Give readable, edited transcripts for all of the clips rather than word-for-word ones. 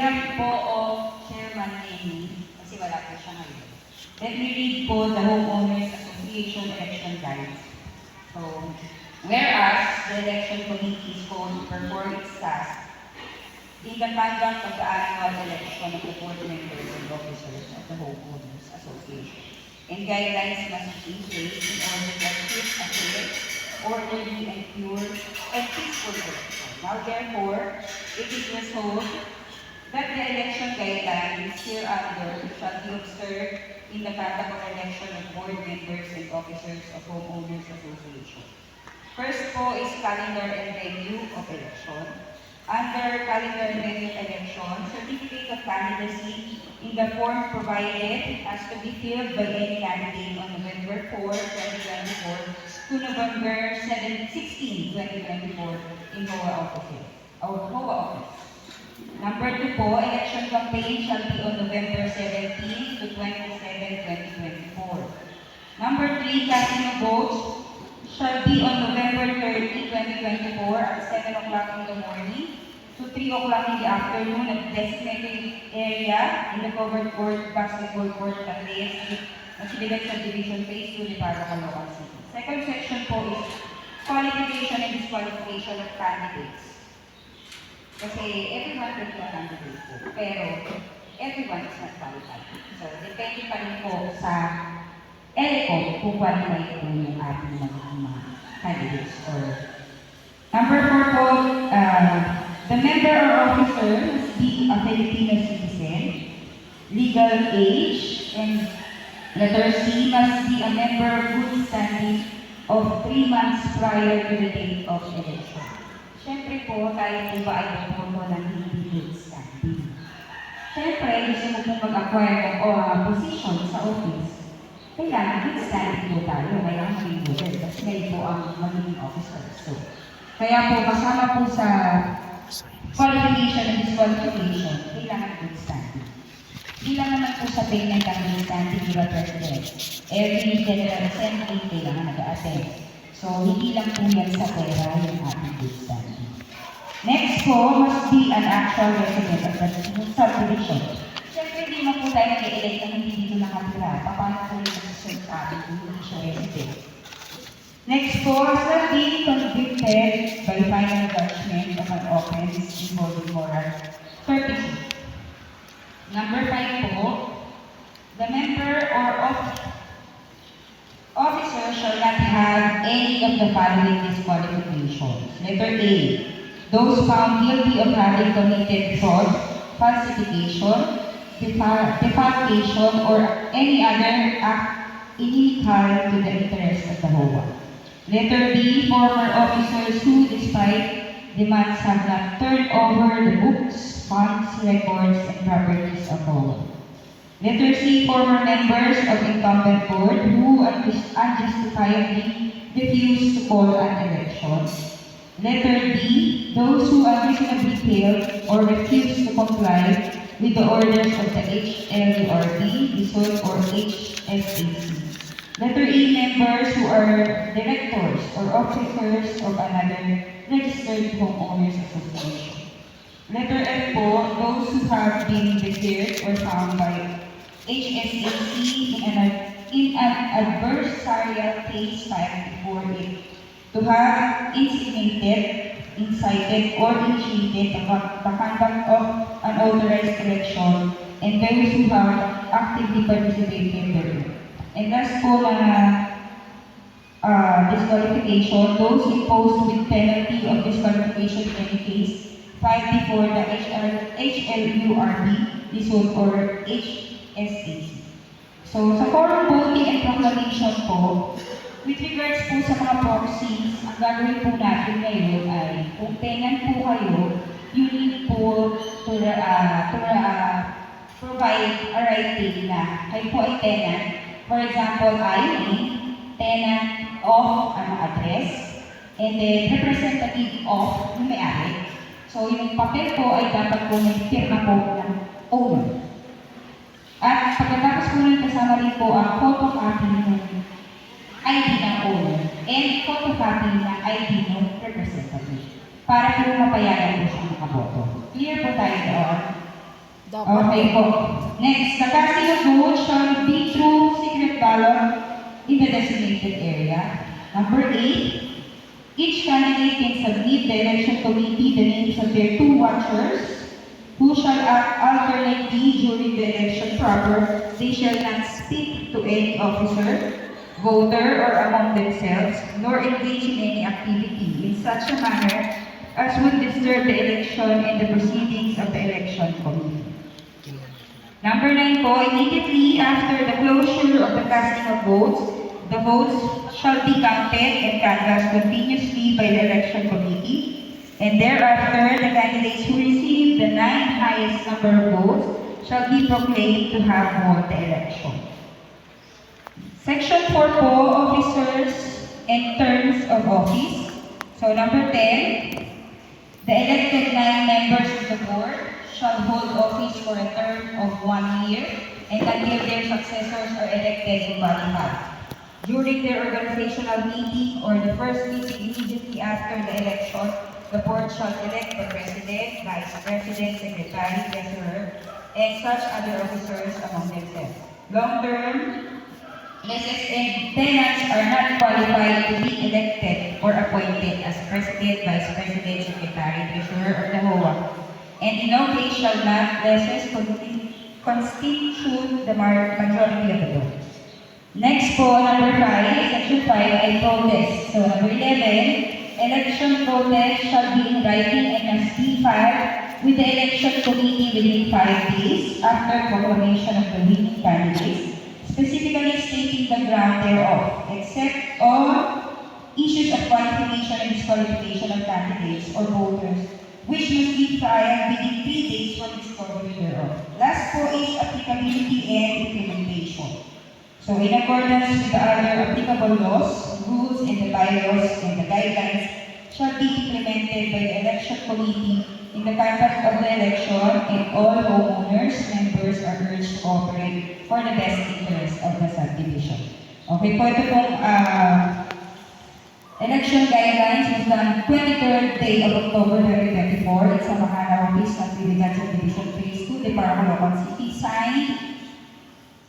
behalf po of Chairman Amy, kasi wala po siya ngayon, let me read po the Homeowners Association election guides. So, whereas the election committee is called to perform its task in the conduct of the annual election of the board members and officers of the Homeowners Association, and guidelines must be in place in order to achieve a fair, orderly, and pure and peaceful election. Now, therefore, it is resolved that the election guidelines hereunder shall be observed in the conduct of election of board members and officers of Homeowners Association. First po is calendar and venue of election. Under calendar and venue election, certificate of candidacy in the form provided has to be filled by any candidate on November 4, 2024 to November 16, 2024 in HOA office. Number 2 po, election campaign shall be on November 17 to 27, 2024. Number 3, casting of votes shall be on November 30, 2024 at 7 o'clock in the morning to 3 o'clock in the afternoon at designated area in the covered court, basketball court, Candales, Masiligan Subdivision Phase 2, Lipardo, Caloocan City. Second section po is qualification and disqualification of candidates. Kasi everyone can be a candidate po, pero everyone is not qualified. So, depende pa rin po sa ELECO kung qualified po yung ating mga candidates. Or number 4 po, the member or officer must be a Filipino citizen, legal age, and letter C must be a member of good standing of 3 months prior to the date of election. Siyempre po, tayo po ba ay boboto ng hindi good standing? Siyempre, gusto mo pong mag-acquire ng position sa office, kailangan good standing po tayo, kaya maging voter, kasi kayo po ang magiging officer. So, kaya po, kasama po sa qualification and disqualification, kailangan good standing. Hindi lang naman po sabihin ng good standing, di ba, President? Every General Assembly, kailangan nag-attend. So, hindi lang po yan sa pera yung ating good standing. Next po, must be an actual resident of the subdivision. Siyempre, hindi mo po tayo nag-elect na hindi dito nakatira. Paano po yung nag-serve sa atin kung hindi siya resident? Next po, shall be convicted by final judgment of an offense involving moral turpitude. Number 5 po, the member or officer shall not have any of the following disqualifications. Letter A, those found guilty of having committed fraud, falsification, defalcation, or any other act inimical to the interest of the HOA. Letter B, former officers who, despite demands, have not turned over the books, funds, records, and properties of HOA. Letter C, former members of incumbent board who unjustifiably refuse to call an election. Letter D, those who unreasonably fail or refuse to comply with the orders of the HLURB, DSOL, or HSAC. Letter E, members who are directors or officers of another registered homeowners association. Letter F po, those who have been declared or found by HSAC in an adversarial case filed before it to have instigated, incited, or initiated the conduct of unauthorized election, and those who have actively participated therein. And last po na disqualification, those imposed with penalty of disqualification in any case filed before the HLURB, DSOL, or HSAC. So, sa forum voting and proclamation po, with regards po sa mga proxies, ang gagawin po natin ngayon ay kung tenant po kayo, you need po to provide a writing na kayo po ay tenant. For example, tenant of address, and then representative of yung may-ari. So, yung papel po ay dapat po may firma po ng owner. At pagkatapos po nun, kasama rin po ang photocopy ng ID ng owner and photocopy ng ID ng representative para po mapayagan po siya makaboto. Clear po tayo doon? Okay po. Next, the casting of votes shall be through secret ballot in the designated area. Number 8, each candidate can submit the election committee the names of their 2 watchers who shall act alternately during the election proper. They shall not speak to any officer, voter, or among themselves, nor engage in any activity in such a manner as would disturb the election and the proceedings of the election committee. Number 9 po, immediately after the closure of the casting of votes, the votes shall be counted and canvassed continuously by the election committee, and thereafter the candidates who receive the 9 highest number of votes shall be proclaimed to have won the election. Section 4 po, officers and terms of office. So number 10, the elected 9 members of the board shall hold office for a term of 1 year and until their successors are elected and qualified. During their organizational meeting or the first meeting immediately after the election, the board shall elect the president, vice president, secretary, treasurer, and such other officers among themselves. Long-term lessees and tenants are not qualified to be elected or appointed as president, vice president, secretary, treasurer, or the HOA. And in no case shall not lessees constitute the majority of the vote. Next po, number 5, section 5, ay protest. So number 11, election protest shall be in writing and must be filed with the election committee within 5 days after proclamation of the winning candidates, specifically stating the ground thereof, except on issues of qualification and disqualification of candidates or voters, which must be filed within 3 days from discovery thereof. Last po is applicability and implementation. So in accordance with the other applicable laws, rules, and the bylaws and the guidelines shall be implemented by the election committee in the conduct of the election, and all homeowners, members are urged to cooperate for the best interest of the subdivision. Okay po, ito pong election guidelines was done 23rd day of October 2024 in SAMAKANA office ng Pilipinas Subdivision Phase 2, Department of City. Signed,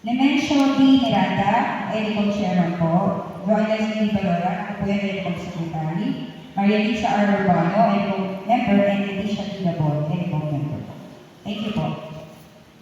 Nemensio B. Miranda, Edicom Chairman po, Royal C. Valora, ako po yan Edicom Secretary, Maria Lisa R. Urbano, Edicom Member, and Leticia D. Labon, Edicom Member po. Thank you po.